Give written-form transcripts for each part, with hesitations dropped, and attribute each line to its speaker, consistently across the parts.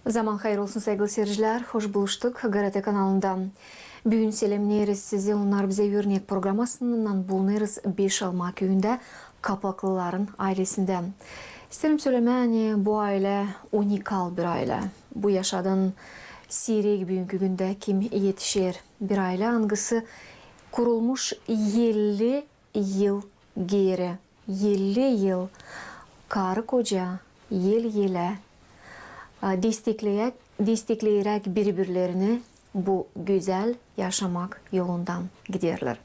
Speaker 1: Zaman hayır olsun sevgili seyirciler. Hoş buluştuk GRT kanalında. Bugün selamlayırız sizi. Onlar bize örnek programasından bulunuruz 5 Alma köyünde Kapaklıların ailesinde. İsterim söylemeye bu aile unikal bir aile. Bu yaşadığın Sirek bugünkü günde kim yetişir bir aile angısı kurulmuş 50 yıl geri. 50 yıl karı koca yel yele destekleyerek birbirlerini bu güzel yaşamak yolundan giderler.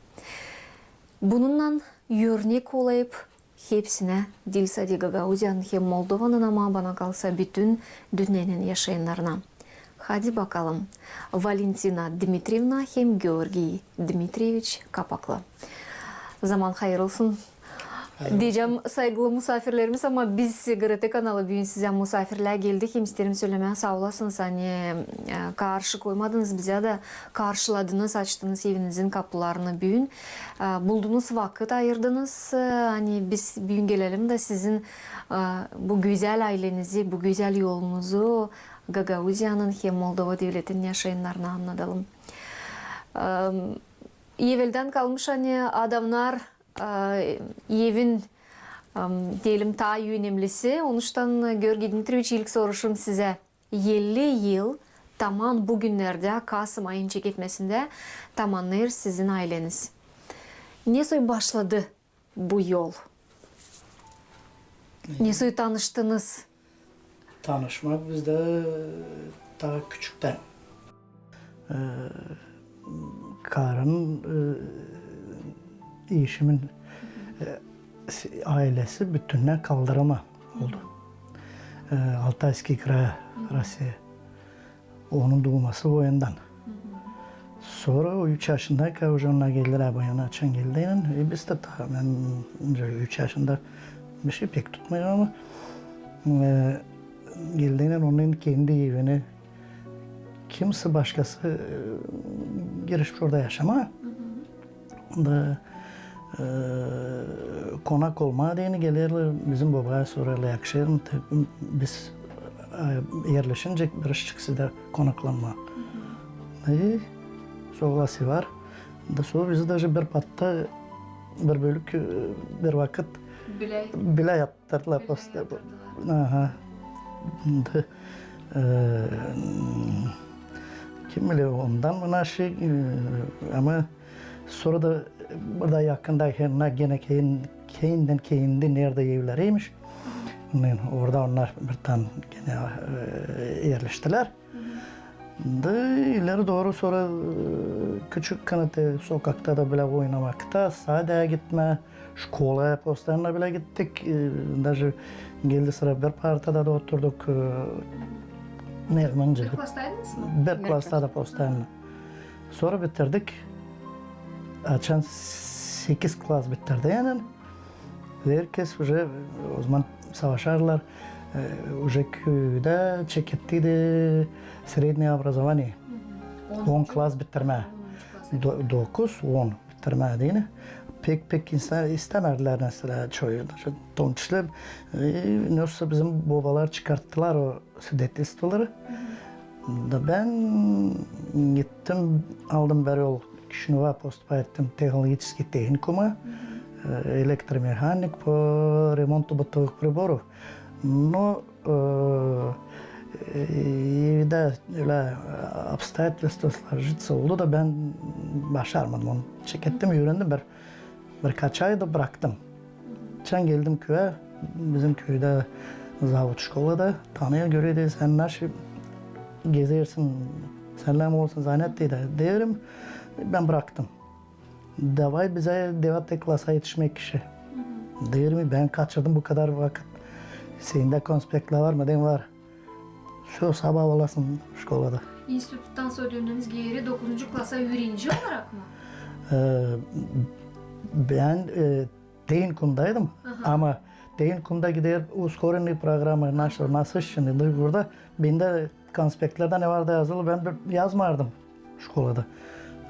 Speaker 1: Bununla örnek olayıp hepsine Dilsadi Gagauzyan hem Moldova'nın ama bana kalsa bütün dünyanın yaşayanlarına. Hadi bakalım Valentina Dmitrievna hem Georgi Dmitrievich Kapaklı. Zaman hayır olsun. Diyeceğim saygılı misafirlerimiz ama biz GRT kanalı bugün size misafirler geldik. Hem isterim söylemeye sağ olasınız. Hani karşı koymadınız bize de karşıladınız, açtınız evinizin kapılarını bugün. Buldunuz vakit ayırdınız. Hani biz bugün gelelim de sizin bu güzel ailenizi, bu güzel yolunuzu Gagauzya'nın hem Moldova devletinin yaşayanlarına anlatalım. Evvelden kalmış hani adamlar evin diyelim ta önemlisi. Onuştan Georgi Dmitrievich ilk soruşum size 50 yıl tamam bugünlerde Kasım ayın çekilmesinde tamamlayır sizin aileniz. Nasıl başladı bu yol? Nasıl tanıştınız?
Speaker 2: Tanışmak bizde daha küçükten. Karın işimin ailesi bütününe kaldırama oldu. Altayski Kraya, Rusya. Onun doğması bu yandan. Sonra o 3 yaşındayken onlar geldiler, bayana açan geldiğinin. Biz de ben 3 yaşında bir şey pek tutmuyor ama geldiğinin onun kendi evini kimse başkası girişmiş orada yaşama. Da konak olma diyeni gelirler bizim babaya sorarlar yakışırım. Biz yerleşince bir çıksı da konaklanma. Soğlası var. Da sonra bizi de bir patta bir bölük bir vakit bile yaptırdılar. Aha. Kim bilir ondan mı şey ama sonra da burada yakında gene keyinden nerede evleriymiş. Orada onlar birden gene yerleştiler. İleri doğru sonra küçük kanatı sokakta da bile oynamakta, sahaya gitme, şkola postlarına bile gittik. Даже geldi sıra bir partada da oturduk.
Speaker 1: Bir klastaydınız mı?
Speaker 2: Bir klasta da postlarına. Sonra bitirdik. Açan 8 klas bitirdi yani. Herkes o zaman savaşarlar. Уже köyde çekettiydi srednye образование. 10 klas bitirme. 9, 10 bitirme değil. Pek insan istemediler mesela çoğu. Tomçlar nasıl bizim babalar çıkarttılar o свидетельствоları. Da ben gittim aldım bir yol Kişinova postpa ettim технологический техникума, электромеханик по ремонту бытовых приборов. Но evde öyle обстоятельства сложиться oldu da ben başarmadım onu. Çekettim, öğrendim birkaç ay da bıraktım. Sen geldim köye, bizim köyde zavut şkolada tanıya göre de sen nasıl gezersin, senle mi olsun zannettiydi derim. Ben bıraktım. Davay bize 9. klasa yetişmek işi. Derim ben kaçırdım bu kadar vakit. Senin konspektler var mı? Dedim var. Şu sabah olasın şkolada.
Speaker 1: İnstitütten sonra döndüğünüz geri 9. klasa öğrenci olarak mı?
Speaker 2: Ben Deynkum'daydım ama Deynkum'da gider uskorenli programı nasıl şimdi burada bende konspektlerde ne vardı yazılı ben yazmardım şkolada.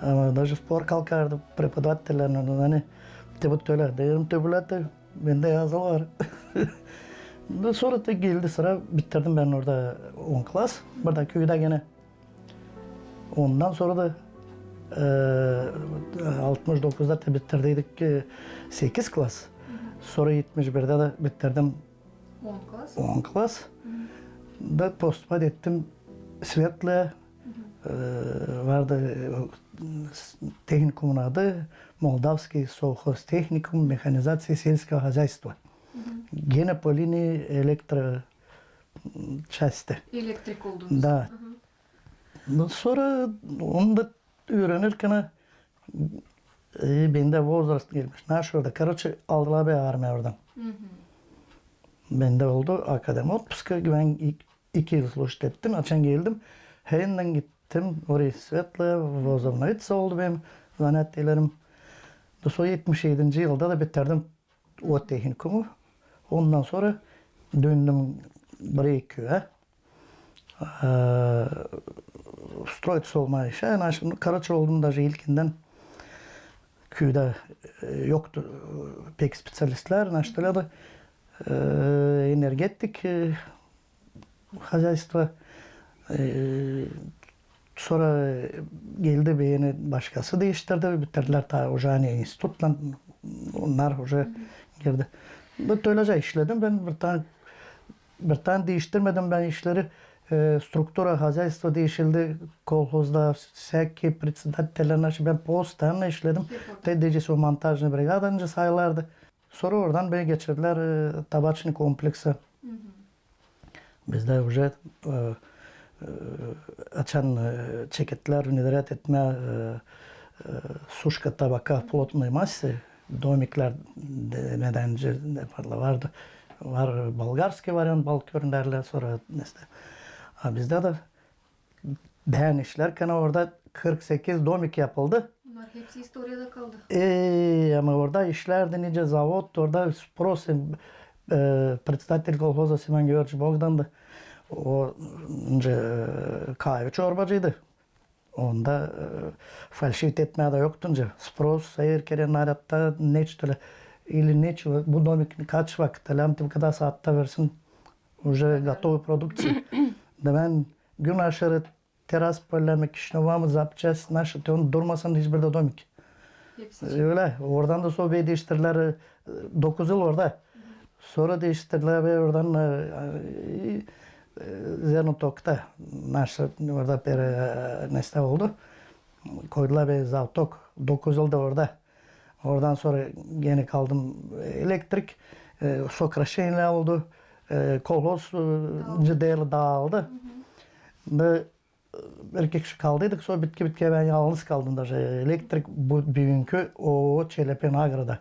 Speaker 2: Ama даже spor kalkardı prepodavatellerine hani tebut öyle derim tebulette bende yazılı var. Sonra da geldi sıra bitirdim ben orada 10 klas. Burada köyde gene. Ondan sonra da 69'da da bitirdiydik 8 klas. Sonra 71'de de bitirdim 10 klas. Da postpad ettim Svetla vardı техникумun adı Moldavski Совхозтехникум Механизации сельского хозяйства. Gene по линии электрочасти.
Speaker 1: Elektrik oldunuz.
Speaker 2: Da. Sonra onu da öğrenirken bende возраст gelmiş. Naş orada. Короче aldılar bir armaya oradan. Bende oldu akademi otpuska. Ben 2 yıl служит ettim. Açan geldim. Heyinden gittim. Oraya Svetla, Vozovnovitsa oldu benim zanaatlerim. Sonra 77. yılda da bitirdim o teknikumu. Ondan sonra döndüm buraya köye. Stroytsi olma işe. Yani şimdi Karaçay oldum da ilkinden köyde yoktu pek spesyalistler. Naştala da energetik хозяйство. Sonra geldi beni başkası değiştirdi. Bitirdiler ta Ojani Institut'la. Onlar hoca girdi. Böylece işledim. Ben bir tane değiştirmedim ben işleri. Struktura, хозяйство değişildi. Kolhozda всякие председательler. Ben postanla işledim. TDC'si o montajlı brigadanca sayılardı. Sonra oradan beni geçirdiler tabaçni komplekse. Bizde уже açan çeketler, внедрять etme suşka tabaka plotной массы, domikler nedenci vardı. Var Bolgarski variant, Balkörn derler sonra işte. Bizde de ben işlerken orada 48 domik yapıldı.
Speaker 1: Bunlar hepsi historiada kaldı.
Speaker 2: Ama orada işlerdi nice zavod, orada prosim председатель колхоза Семен Георгиевич Bogdan'dı. O önce kahve çorbacıydı. Onda falşivit etmeye de yoktu önce. Spros, seyir kere naratta neçtele. Или нечего, bu domik kaç vakit, lamtim kadar saatte versin. Уже готовы продукции. Da ben gün aşırı teras paylamak işine var mı zapacağız, naşı, onu durmasan hiçbir de domik. Öyle, oradan da sonra değiştirdiler, 9 yıl orada. Sonra değiştirdiler ve oradan Zernotok'ta, naşı orada bir neste oldu. Koydular bir zavtok, 9 yıl da orada. Oradan sonra gene kaldım elektrik, sokraşenle oldu. Kolhoz değerli dağıldı. Ve bir kişi kaldıydık. Sonra bitki ben yalnız kaldım da elektrik bu bugünkü o Çelepen Agra'da.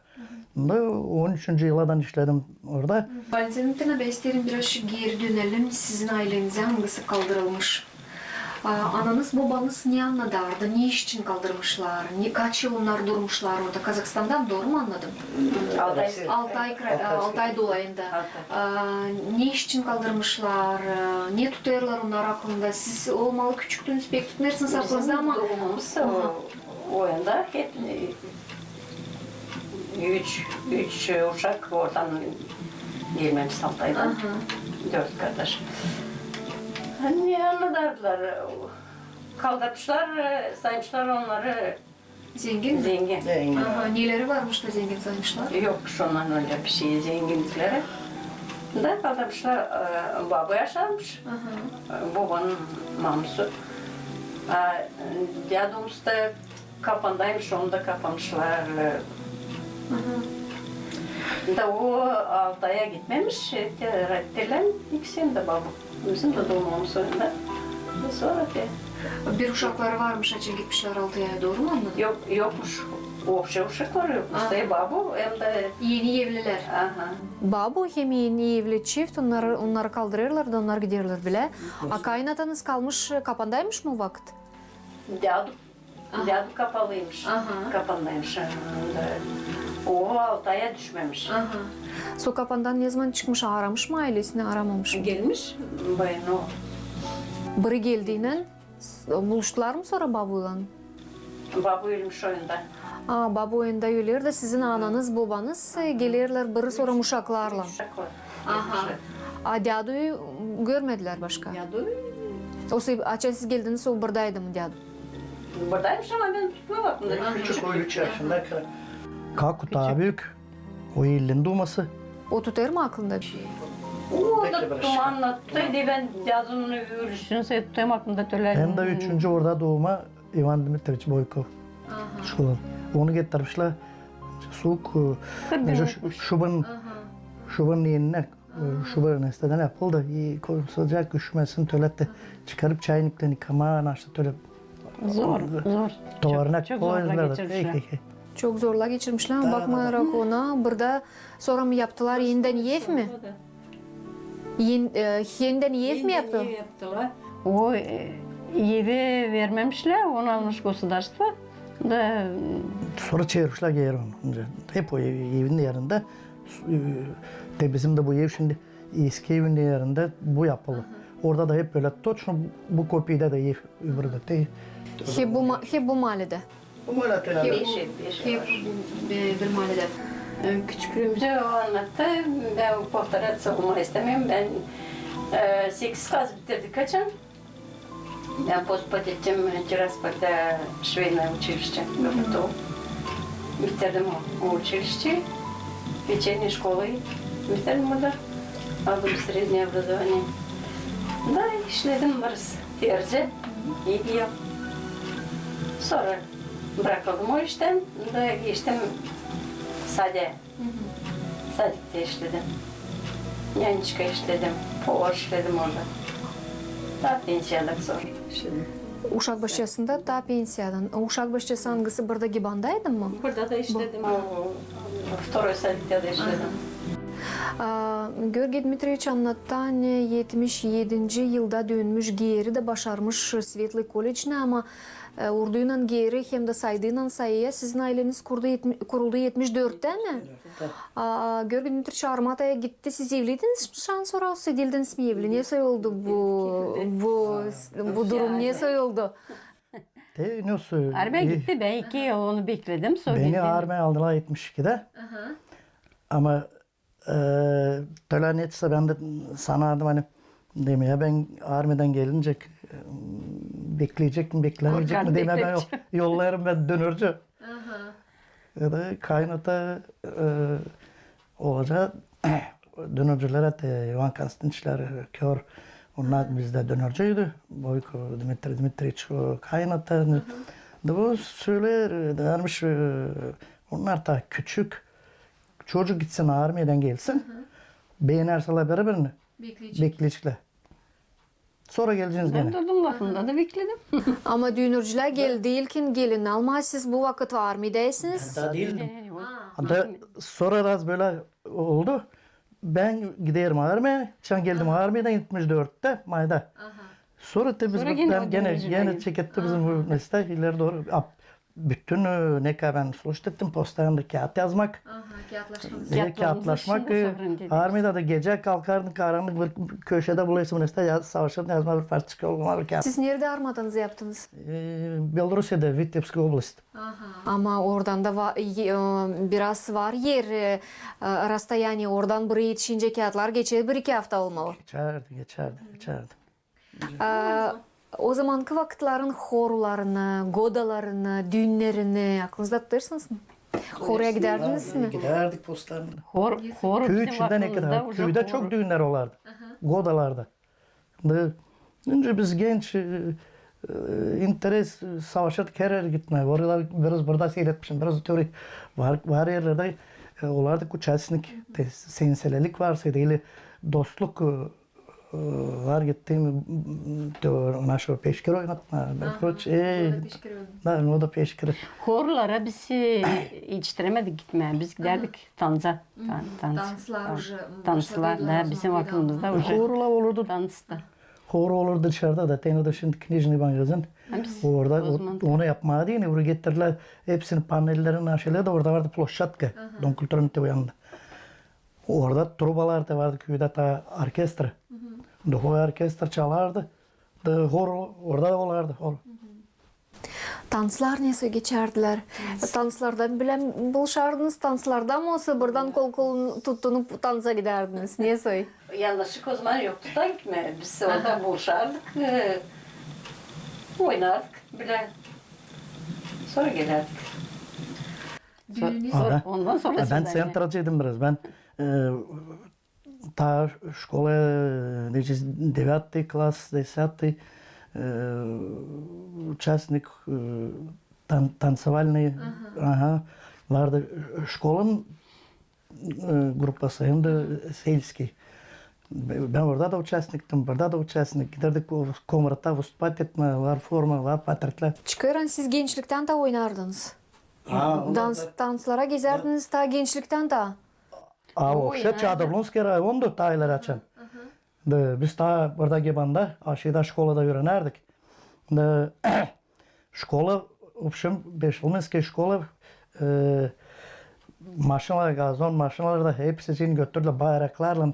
Speaker 2: 13. yıldan işledim orada.
Speaker 1: Valentin Tena Beysterin biraz geri dönelim. Sizin ailenize hangisi kaldırılmış? Ananız babanız ne anladardı? Ne iş için kaldırmışlar? Kaç yıl onlar durmuşlar orada? Kazakistan'dan doğru mu anladım? 6 ay dolayında. Ne iş için kaldırmışlar? Ne tutarlar onlar aklında? Siz olmalı küçüktünüz pek tutmayarsınız aklınızda ama...
Speaker 3: Doğumumuz o yanda hep 3 uşak oradan gelmemiş Altay'dan. 4 kardeş. Ne anladardılar? Kaldırmışlar, saymışlar onları
Speaker 1: Zengin mi?
Speaker 3: zengin.
Speaker 1: Aha, neleri varmış da zengin saymışlar?
Speaker 3: Yok şundan öyle bir şey zenginlikleri. Da kaldırmışlar, baba yaşarmış. Babanın mamusu. Dedemiz de kapandaymış, onu da kapamışlar. Da o Altay'a gitmemiş, Rattilen ikisinin de baba. Bizim de doğumumuz önünde. Sonra da...
Speaker 1: Bir uşakları varmış, açın gitmişler 6 aya doğru mu anladım?
Speaker 3: Yokmuş. Общий uşakları yokmuş. İşte babu hem de...
Speaker 1: Yeni evliler.
Speaker 3: Aha.
Speaker 1: Babu hem yeni evli çift, onları kaldırırlar da onlar giderler bile. Kaynatınız kalmış, kapandaymış mı o vakit?
Speaker 3: Dadu kapalıymış. Kapandaymış. O Altay'a düşmemiş.
Speaker 1: So kapandan ne zaman çıkmış, aramış mı ailesini, aramamış mı?
Speaker 3: Gelmiş bayan o.
Speaker 1: Biri geldiğinden buluştular mı sonra babuyla?
Speaker 3: Babu ölmüş oyunda.
Speaker 1: Babu oyunda ölür de sizin ananız, babanız gelirler biri sonra uşaklarla.
Speaker 3: Uşak var.
Speaker 1: Dyadu'yu görmediler başka.
Speaker 3: Yadı.
Speaker 1: O açan siz geldiniz o buradaydı mı Dyadu?
Speaker 3: Buradaymış ama ben tutmadım.
Speaker 2: Küçük o 3 yaşında. Kalk daha büyük. O ilin doğması.
Speaker 1: O tutar mı aklında?
Speaker 3: O
Speaker 2: Peki,
Speaker 3: da
Speaker 2: barışık.
Speaker 3: anlattıydı ben yazının ölüşünü tutayım aklımda töler.
Speaker 2: Hem de 3. orada doğuma Ivan Dmitrievich Boykov. Şulan. Onu getirmişler. Soğuk şubanın yenine şubanın isteden yapıldı. Sıcak üşümesin töletti. Çıkarıp çayniklerini yıkama açtı töle.
Speaker 3: Zor.
Speaker 2: Duvarına
Speaker 3: Çok zorla
Speaker 2: koydular.
Speaker 3: geçirmişler.
Speaker 1: Çok zorla geçirmişler ama bakmayarak ona burada sonra mı yaptılar yeniden yev mi? Yeniden yev mi yaptı?
Speaker 3: Yaptılar. O evi vermemişler, onu almış государство. Da
Speaker 2: Sonra çevirmişler geri onu. Hep o evin yerinde. De bizim de bu ev şimdi eski evin yerinde bu yapıldı. Orada da hep böyle точно bu kopyada da ev öbürde de.
Speaker 1: Hep bu mahallede.
Speaker 2: Bu mahallede.
Speaker 1: Hep bir mahallede.
Speaker 3: küçüklüğümüzde o anlattı. Ben o portret savunma istemiyorum. Ben 8 kaz bitirdik kaçın. Ben поступать ettim Tiraspol'da швейное училище. Bitirdim o училище. Вечерней школой. Bitirdim orada. Aldım среднее образование. Da işledim varız. Terzi. İyi bir yıl. Sonra bırakıldım o işten. Da geçtim sade. Sadikte işledim. Yançka işledim. Poğur işledim orada. Daha pensiyadan sonra işledim.
Speaker 1: Uşak başçasında da pensiyadan. Uşak başçası hangisi burada Giban'daydın mı?
Speaker 3: Burada da işledim. Второй sadikte de işledim.
Speaker 1: Georgi Dmitrievich anlattı hani 77. yılda dönmüş geri de başarmış Svetli Kollec'ne ama orduyla geri hem de saydığıyla sayıya sizin aileniz kuruldu 74'te mi? Georgi Dmitrievich Armata'ya gitti. Siz evliydiniz mi? Şan sonra edildiniz mi evli? Niye oldu bu durum? Niye oldu?
Speaker 3: Armaya gitti. Ben 2 yıl onu bekledim. Sonra
Speaker 2: Beni
Speaker 3: geldim.
Speaker 2: armaya aldılar 72'de. Ama tölen etse ben de sanardım hani demeye ben armeden gelince bekleyecek mi beklemeyecek mi demeye ben yollarım ben dönürcü. Ya da kaynata olacak dönürcülere de Ivan Konstantinçler kör onlar bizde dönürcüydü. Boyko Dmitrievich kaynata. Bu söyler dermiş onlar da küçük. Çocuk gitsin armiyadan gelsin. Beğenerseler beraber mi? Bekleyecekler. Sonra geleceğiniz
Speaker 3: Ben
Speaker 2: gene.
Speaker 3: durdum lafında da bekledim.
Speaker 1: Ama dünürcüler geldi ilkin gelin almaz. Siz bu vakit armidaysınız.
Speaker 2: Daha değildim. Hatta sonra biraz böyle oldu. Ben giderim armaya. Sen geldim armiyadan 74'te Mayda. Sonra da biz
Speaker 3: Sonra gene
Speaker 2: ben
Speaker 3: o
Speaker 2: gene
Speaker 3: dönüşüme
Speaker 2: çeketti bizim bu mesleği ileri doğru. Bütün ne kadar ben sluş ettim postayında kağıt yazmak. Kağıtlaşmak. Armiyada da gece kalkardın karanlık bir köşede buluyorsun mesela savaşın yazma bir parça çıkıyor.
Speaker 1: Siz nerede armadanızı yaptınız?
Speaker 2: Belorusya'da Vitebsk oblast.
Speaker 1: Ama oradan da biraz var yer. Rastayani oradan buraya yetişince kağıtlar geçer 1-2 hafta olmalı.
Speaker 2: Geçerdi.
Speaker 1: O zamanki vakitlerin horlarını, godalarını, düğünlerini aklınızda tutarsınız mı? Horaya giderdiniz mi?
Speaker 2: Giderdik postlarında.
Speaker 3: Hor
Speaker 2: Köy
Speaker 3: bizim
Speaker 2: içinde ne
Speaker 3: aklımızda
Speaker 2: kadar?
Speaker 3: уже
Speaker 2: Köyde
Speaker 3: hor.
Speaker 2: çok düğünler olardı. Godalarda. Önce biz genç interes savaşadık her yere gitmeye. Biraz burada seyretmişim. Biraz teorik var yerlerde olardı. Kuçasnik, senselelik varsa değil dostluk var gittiğim naşı peşkir oynatma. O da peşkir.
Speaker 3: Horlara biz yetiştiremedik gitmeye. Biz giderdik dansa. Danslar da bizim aklımızda уже
Speaker 2: Horla olurdu.
Speaker 3: dansta.
Speaker 2: Hor olur dışarıda da. Tenoda şimdi Knижный magazin. Orada onu yapmaya değil. Oraya getirdiler. Hepsinin panellerin aşağıya da orada vardı ploşatka. Dom Kultur'un te yanında. Orada trubalar da vardı. Köyde ta orkestra. O orkestra çalardı. Hor orada da olardı.
Speaker 1: Tanslar neyse geçerdiler. Tanslardan bilen buluşardınız. Tanslardan mı olsa buradan kol kolunu tuttunup tansa giderdiniz. Neyse.
Speaker 3: Yanlışlık o zaman yoktu da gitme. Biz orada buluşardık. Oynardık bile. Sonra gelerdik.
Speaker 2: Aha.
Speaker 3: Ondan sonra
Speaker 2: Ben centracıydım biraz. Ben ta школа, 9 класс, 10 участник танцевальный, ага, vardı. Школам grupası hem de сельский. Ben orada da участникtim, burada da участник. Giderdik komrata vыступать etme, var forma, var portretler.
Speaker 1: Çıkarın siz gençlikten de oynardınız. Danslara gezerdiniz ta gençlikten de.
Speaker 2: Вообще Çağdablonski rayondu taylar açan. Biz ta burada gebanda aşağıda şkolada öğrenirdik. Şkola, в общем, Beşilminski şkola maşinalar, gazon maşinalar da hepsi için götürdüler bayraklarla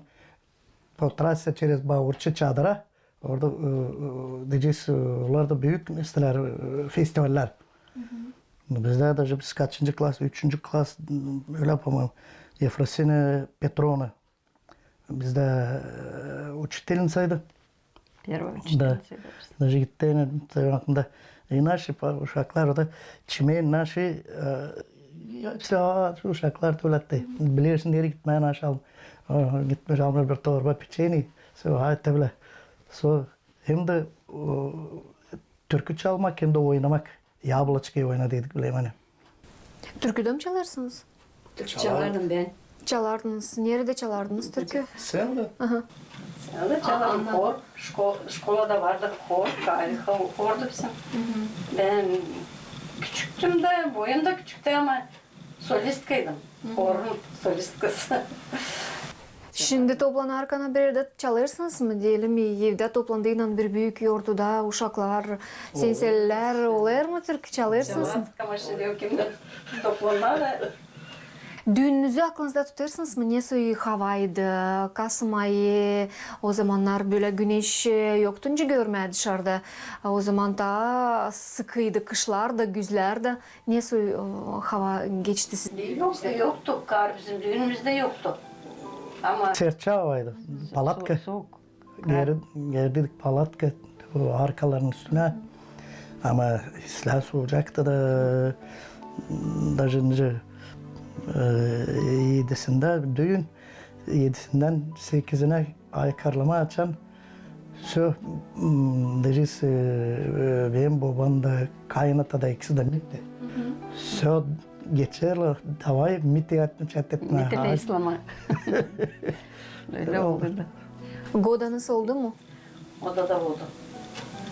Speaker 2: po trase через Bağırçı çadıra. Orada diyeceğiz, orada büyük istiler, festivaller. Bizde de biz kaçıncı klas, 3. klas öyle yapamam. Ефросиня Петровна. Bizde учительницaydı.
Speaker 3: Первая
Speaker 2: Да. Даже gittiğinde aklımda. Наши uşaklar orada çimeğin naşı uşaklar tuvaletti. Bilirsin diye gitmeye naş aldım. Gitmiş almış bir torba piçeni. So hayette bile. So hem de türkü çalmak hem de oynamak. Yablaçka'yı oynadıydık bile yani.
Speaker 1: Türkü de mi çalarsınız?
Speaker 3: Türkçe çalardım ben.
Speaker 1: Çalardınız. Nerede çalardınız türkü?
Speaker 2: Sen de?
Speaker 3: Sen de çalardım. Hor. Şkolada vardı hor. Harika hordu bizim. Ben küçüktüm de, boyum da küçüktü ama solistkaydım. Horun solistkası.
Speaker 1: Şimdi toplanarken bir yerde çalırsınız mı? Diyelim evde toplandığında bir büyük yurtda uşaklar, senseller olur mu türkü çalırsınız mı?
Speaker 3: Çalardık ama şimdi yok kimde toplanlar da.
Speaker 1: Düğününüzü aklınızda tutarsınız mı? Nasıl havaydı? Kasım ayı, o zamanlar böyle güneş yoktunca görmeye dışarıda. O zaman da sıkıydı, kışlar da, güzler de. Nasıl hava geçti sizin?
Speaker 3: Yoktu. Kar bizim düğünümüzde yoktu. Ama
Speaker 2: Serçe havaydı. Palatka.
Speaker 3: soğuk.
Speaker 2: Gerdik palatka o arkaların üstüne. Ama silah soğucaktı da даже 7'sinde düğün 7'sinden 8'ine aykarlama açan şu deriz benim babam da kaynata da ikisi de bitti. Şu geçer davayı miti etme.
Speaker 3: Mitile İslam'a. Öyle olurdu.
Speaker 1: Goda nasıl oldu mu?
Speaker 3: Odada oldu.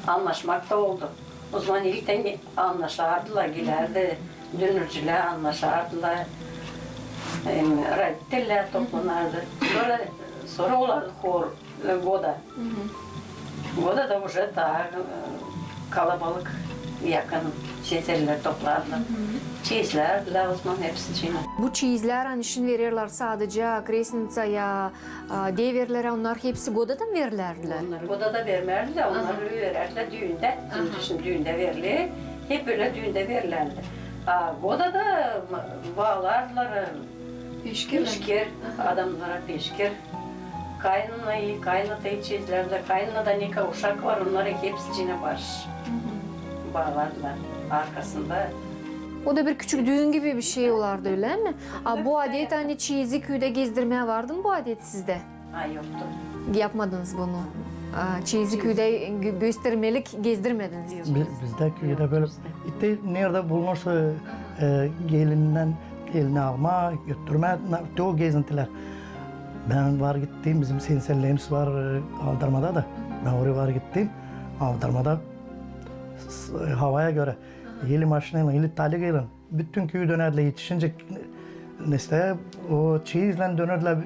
Speaker 3: Anlaşmak da oldu. O zaman ilkten anlaşardılar, giderdi. Dünürcüler anlaşardılar. Raditeller toplanardı. Sonra olardı hor, Goda. Goda da уже daha kalabalık, yakın şeyler toplardılar. Çeyizlerdiler o zaman hepsi için.
Speaker 1: Bu çeyizler hani için verirler sadece Kresnica'ya, devirlere onlar hepsi Goda'dan verirlerdiler.
Speaker 3: Goda da vermerdiler, onları verirdiler düğünde. Şimdi düğünde verilir. Hep böyle düğünde verirlerdi. Goda da bağlardılar. Peşkir, adamlara peşkir. Kaynatayı çizlerler. Kaynada ne kadar uşak var, onları hepsi içine bağlardılar arkasında.
Speaker 1: O da bir küçük düğün gibi bir şey olardı öyle mi? Bu adet hani çeyizi köyde gezdirmeye vardı mı bu adet sizde?
Speaker 3: Yoktu.
Speaker 1: Yapmadınız bunu. Çeyizi köyde göstermelik gezdirmediniz.
Speaker 2: Bizde köyde böyle işte nerede bulunursa gelini alma, götürme, o gezintiler. Ben var gittim, bizim sensellerimiz var Aldırma'da da. Ben oraya var gittim, Aldırma'da havaya göre. Yeli maşinayla, yeli taligayla bütün köyü dönerdiler yetişince mesela o çeyizle dönerdiler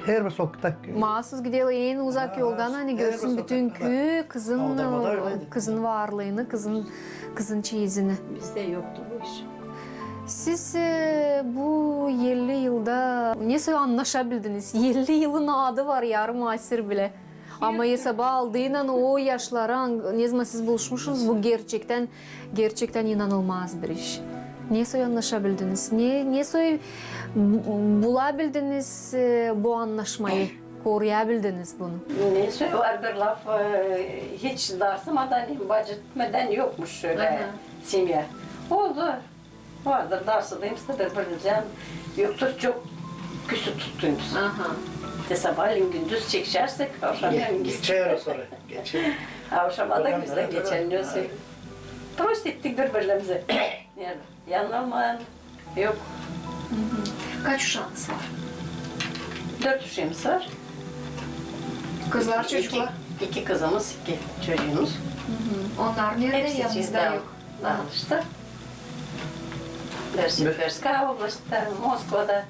Speaker 2: her bir sokakta.
Speaker 1: Mahsus gidiyorlar en uzak yoldan hani görsün bütün köy
Speaker 2: Aldırma'da
Speaker 1: kızın varlığını, kızın çeyizini.
Speaker 3: Bizde yoktu bu iş.
Speaker 1: Siz bu 50 yılda nasıl anlaşabildiniz? 50 yılın adı var yarım asır bile. Ama hesaba aldığıyla o yaşlara ne zaman siz buluşmuşsunuz bu gerçekten inanılmaz bir iş. Niye anlaşabildiniz? Niye bulabildiniz bu anlaşmayı? Koruyabildiniz bunu.
Speaker 3: Neyse var bir laf hiç darsımadan bacıtmadan yokmuş şöyle simya. Oldu. Vardır darsıdayımsa birbirimize yoktur çok küsü tuttuğumuz. İşte sabahleyin gündüz çekişersek akşamleyin
Speaker 2: Geçer o sonra. Geçer.
Speaker 3: Akşama güzel geçerliyorsa. Prost ettik birbirimize. Yani yanılmayan yok.
Speaker 1: Kaç uşağınız var?
Speaker 3: 4 uşağımız var.
Speaker 1: Kızlar, çocuklar?
Speaker 3: İki kızımız, 2 çocuğumuz.
Speaker 1: Onlar nerede?
Speaker 3: Hepsi
Speaker 1: Yanınızda yok.
Speaker 3: dağılıştı. Tverskaya областта, Moskva'da.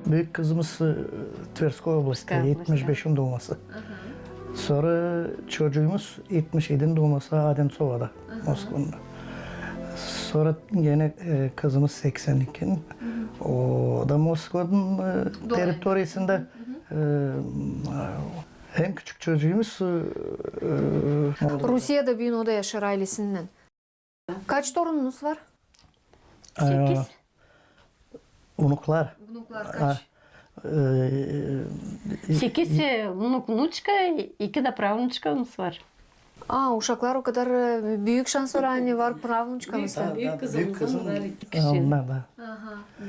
Speaker 2: Büyük kızımız Tverskoy oblasti,
Speaker 3: Tverskoy oblasti.
Speaker 2: 75'in doğması. Sonra çocuğumuz 77'in doğması Ademsova'da, Moskova'da. Sonra yine kızımız 82'nin. O da Moskova'nın teritoriyasında. En küçük çocuğumuz
Speaker 1: Rusya'da büyün o da yaşar ailesinden. Kaç torununuz var?
Speaker 3: 8.
Speaker 2: Unuklar.
Speaker 1: Bunuklar kaç?
Speaker 3: 8 внучка, 2 de pravnuçkamız var.
Speaker 1: Uşaklar o kadar büyük şans oranı var pravnuçkamız da.
Speaker 3: Büyük kızımızın var 2 kişi.
Speaker 2: Onlar da.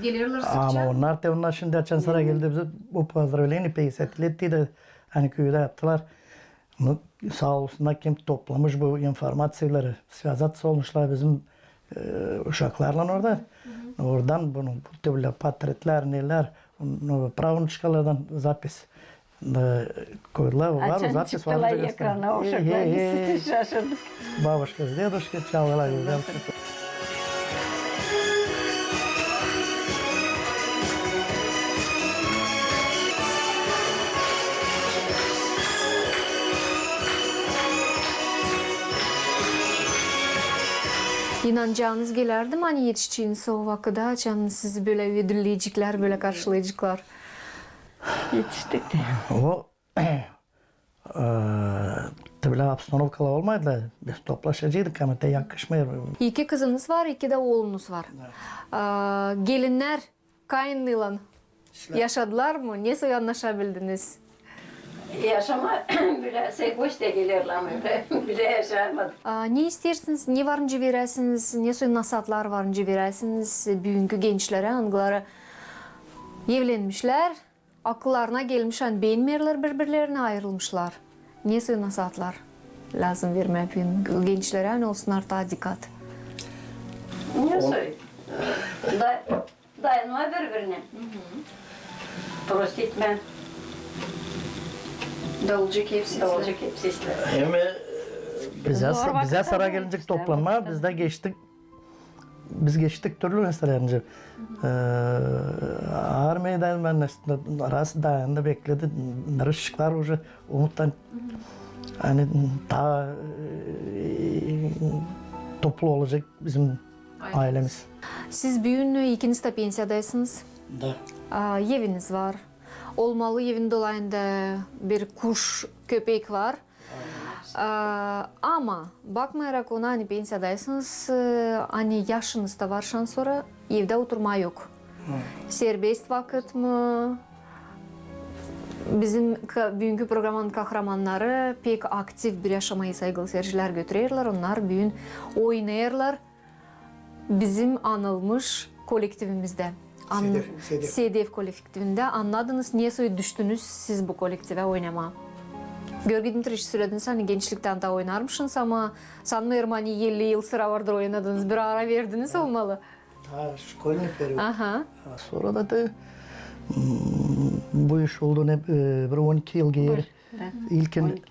Speaker 1: Gelirler
Speaker 2: Ama
Speaker 1: sıkça.
Speaker 2: onlar şimdi açan sıra geldi bize bu pozdravleni peysetletti de hani köyde yaptılar. Sağ olsunlar kim toplamış bu informasyonları. Связаться olmuşlar bizim uşaklarla orada. Oradan bunu bu türlü portretler neler pravnuçkalardan zapis koydular. Var
Speaker 3: Açan
Speaker 2: zapis
Speaker 3: çıktılar
Speaker 2: var.
Speaker 3: ekrana uşaklar gitsin şaşırdık.
Speaker 2: Бабушка с дедушкой çaldılar.
Speaker 1: İnancağınız gelerdi mi hani yetişeceğiniz o vakitte? Açan sizi böyle ödülleyecekler, böyle karşılayacaklar.
Speaker 3: Yetiştik de.
Speaker 2: O tabii обстановкаlar olmaydı. Biz toplaşacaktık ama da yakışmıyor.
Speaker 1: 2 kızınız var, 2 de oğlunuz var. Gelinler kayınlıyla yaşadılar mı? Nasıl anlaşabildiniz?
Speaker 3: Yaşama bile sevgoş da gelirler ama bile yaşamadık.
Speaker 1: Ne istersiniz? Ne varınca verirsiniz? Ne soy nasatlar varınca verirsiniz? Büyünkü gençlere, angılara evlenmişler. Akıllarına gelmiş, hani beğenmiyorlar birbirlerine ayrılmışlar. Ne soy nasatlar lazım vermeye büyünkü gençlere, hani olsunlar daha dikkat.
Speaker 3: Ne söyleyeyim? Dayanma birbirine. Prost etme.
Speaker 1: Davulcuk hepsi.
Speaker 3: Olacak hepsi ister.
Speaker 2: Hem
Speaker 3: Zor vakitler
Speaker 2: bize sıra
Speaker 3: var
Speaker 2: gelince
Speaker 3: işte,
Speaker 2: toplanma,
Speaker 3: vakitler.
Speaker 2: biz de geçtik. Biz geçtik türlü meselelerince. Armiyadan ben arası dayandı bekledi. Narışıklar уже umuttan hani daha toplu olacak bizim ailemiz.
Speaker 1: Siz büyüğün ikiniz de pensiyadaysınız.
Speaker 2: Da.
Speaker 1: Eviniz var. Olmalı evin dolayında bir kuş, köpek var. Ama bakmayarak ona hani pensiyadaysınız, hani yaşınız da varşan sonra evde oturma yok. Serbest vakit mi? Bizim bugünkü programın kahramanları pek aktif bir yaşamayı saygılı seyirciler götürürler. Onlar bugün oynayırlar. Bizim anılmış kolektivimizde. SDF kolektivinde anladınız niye düştünüz siz bu kolektive oynama. Görgü Dmitrievich söylediniz hani gençlikten de oynarmışsınız ama sanmıyorum hani 50 yıl sıra vardır oynadınız bir ara verdiniz olmalı.
Speaker 2: Ha, şkolnik periyod.
Speaker 1: Aha.
Speaker 2: Sonra da bu iş oldu ne bir 12 yıl geri. İlkin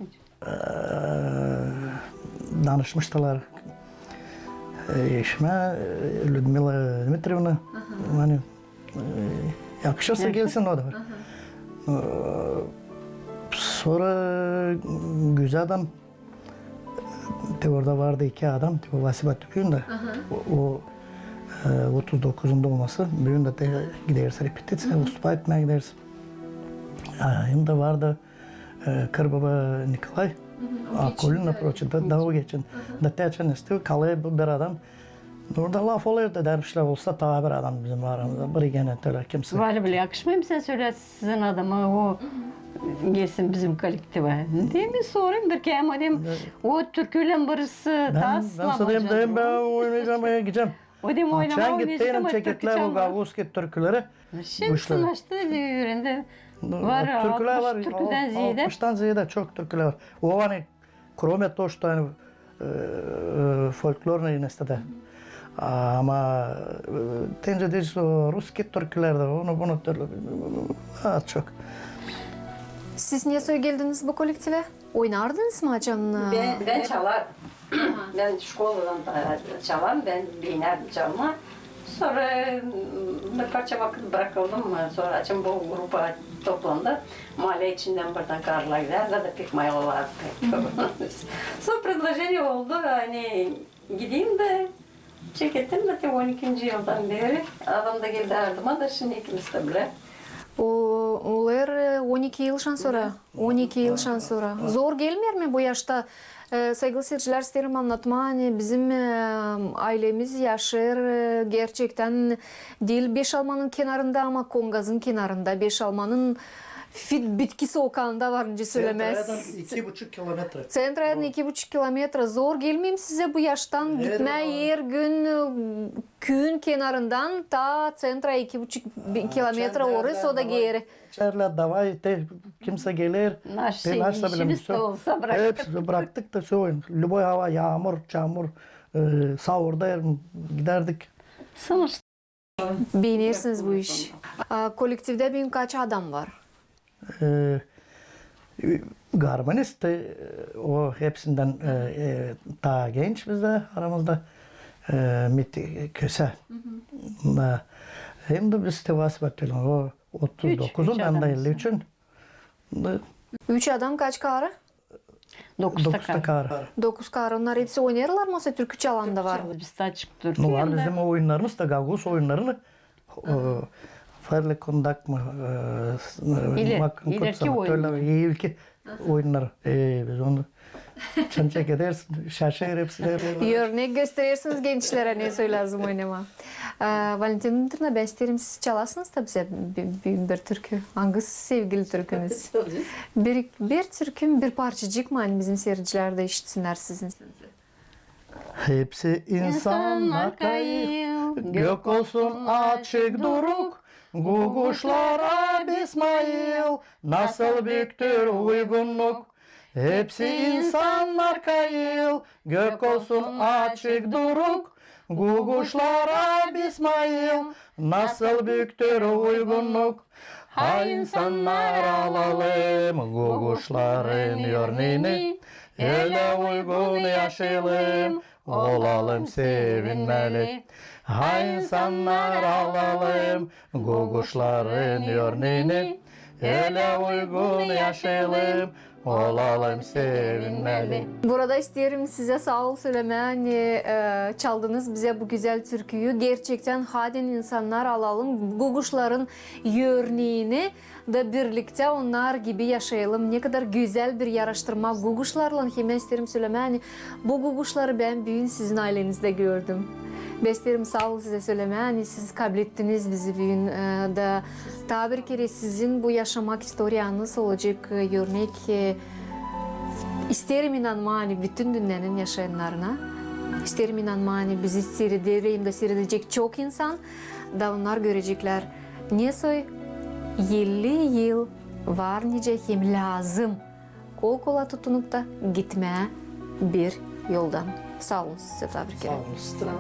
Speaker 2: danışmıştılar eşime Людмила Dmitrievna. Hani yakışırsa gelsin o da var. Sonra güzel adam orada vardı 2 adam. Vasibat Tüpü'nün de o 39'unda olması. Bugün de gideriz repetitsiya, ustupa etmeye gideriz. Hem de vardı Kırbaba Nikolay. Akolun naproçu da o geçin. Da teçen istiyor. Kalaya bir adam. Orada laf oluyor da dervişler olsa ta bir adam bizim aramızda. Bir gene öyle kimse.
Speaker 3: Vali bile yakışmıyor mu sen söyle sizin adama o gelsin bizim kolektive. Değil mi sorayım bir kere madem o türküyle birisi
Speaker 2: Ben sadayım dayım ben oynayacağım gideceğim.
Speaker 3: O dem oynama
Speaker 2: Sen
Speaker 3: oynayacak
Speaker 2: gittiğin
Speaker 3: ama
Speaker 2: çeketler bu Gavuzki türküleri.
Speaker 3: Şimdi sınavıştı yüreğinde. Var,
Speaker 2: Türküler var.
Speaker 3: 60 türküden ziyade.
Speaker 2: 60'tan ziyade çok türküler var. O hani kromet to što je folklorne nestade. Ama tence de ruski türkülerde bunu türlü çok.
Speaker 1: Siz niye söyle geldiniz bu kolektive? Oynardınız mı hocam?
Speaker 3: Ben çalar. Ben şkoladan da çalarım. Ben binerdim çalma. Sonra bir parça vakit bırakıldım. Sonra açım bu grupa toplandı. Mahalle içinden buradan karlar gider. Zaten pek mayalılar pek. Sonra предложение oldu. Hani gideyim de çekettim de 12. yıldan beri. Adam da geldi ardıma da şimdi ikimiz de bile.
Speaker 1: Olar 12 yıldan sonra. 12 yıldan sonra. Zor gelmiyor mu bu yaşta? Saygılı seyirciler isterim anlatma. Hani bizim ailemiz yaşar gerçekten değil Beşalman'ın kenarında ama Kongaz'ın kenarında. Beşalman'ın bitkisi okağında varınca söylemez.
Speaker 2: Centradan 2,5 kilometre.
Speaker 1: Centradan 2,5 kilometre. Zor gelmeyeyim size bu yaştan gitme her gün köyün kenarından ta centra 2,5 kilometre orası o da geri.
Speaker 2: Çerler davay te kimse gelir.
Speaker 3: Naş işimiz de olsa bıraktık.
Speaker 2: Hep bıraktık da şu Lüboy hava yağmur, çamur sahurda giderdik.
Speaker 3: Sonuçta
Speaker 1: Beğenirsiniz bu iş. Kolektifde benim kaç adam var?
Speaker 2: Garmanist o hepsinden daha genç bizde aramızda MİT Köse. Hem de biz Tevas Batalyon o 39'un ben de 53'ün.
Speaker 1: 3 adam kaç karı?
Speaker 3: 9
Speaker 2: 9'da kar.
Speaker 1: 9 karı. Onlar hepsi oynarlar mı? Olsa türkü çalan da var.
Speaker 3: Biz daha çıktık.
Speaker 2: No var bizim oyunlarımız da Gavuz oyunlarını Farlı kondak mı?
Speaker 3: İleriki oyunlar.
Speaker 2: İlki oyunlar. Biz onu çançak edersin. Şaşır hepsi.
Speaker 1: Örnek gösterirsiniz gençlere ne söylezim oynama. Valentin Dimitrievna ben isterim siz çalasınız da bize bir türkü. Hangisi sevgili türkünüz? Bir türküm bir parçacık mı hani bizim seyirciler de işitsinler sizin.
Speaker 2: Hepsi insanlar kayıp, gök olsun açık duruk, guguşlara İsmail, nasıl büyüktür uygunluk. Hepsi insanlar kayıp, gök olsun açık duruk, guguşlara İsmail, nasıl büyüktür uygunluk. Hay insanlar alalım guguşların örneğini, öyle uygun yaşayalım, olalım sevinmeli. Hay insanlar alalım guguşların örneğini, öyle uygun yaşayalım, olalım sevinmeli.
Speaker 1: Burada isterim size sağ ol söylemeye hani çaldınız bize bu güzel türküyü. Gerçekten haden insanlar alalım guguşların örneğini da birlikte onlar gibi yaşayalım. Ne kadar güzel bir yarıştırma guguşlarla hemen isterim söylemeye hani bu guguşları ben büyün sizin ailenizde gördüm. Ben isterim sağ ol size söylemeye hani siz kabul ettiniz bizi büyün da daha bir kere sizin bu yaşamak istoriyanız olacak örnek. İsterim inanma hani bütün dünyanın yaşayanlarına. İsterim inanma hani bizi seyredeyim seyredecek çok insan da onlar görecekler. Niye soy 50 yıl var nice hem lazım kol kola tutunup da gitmeye bir yoldan. Sağ olun size tebrik ederim.
Speaker 2: Sağ olun.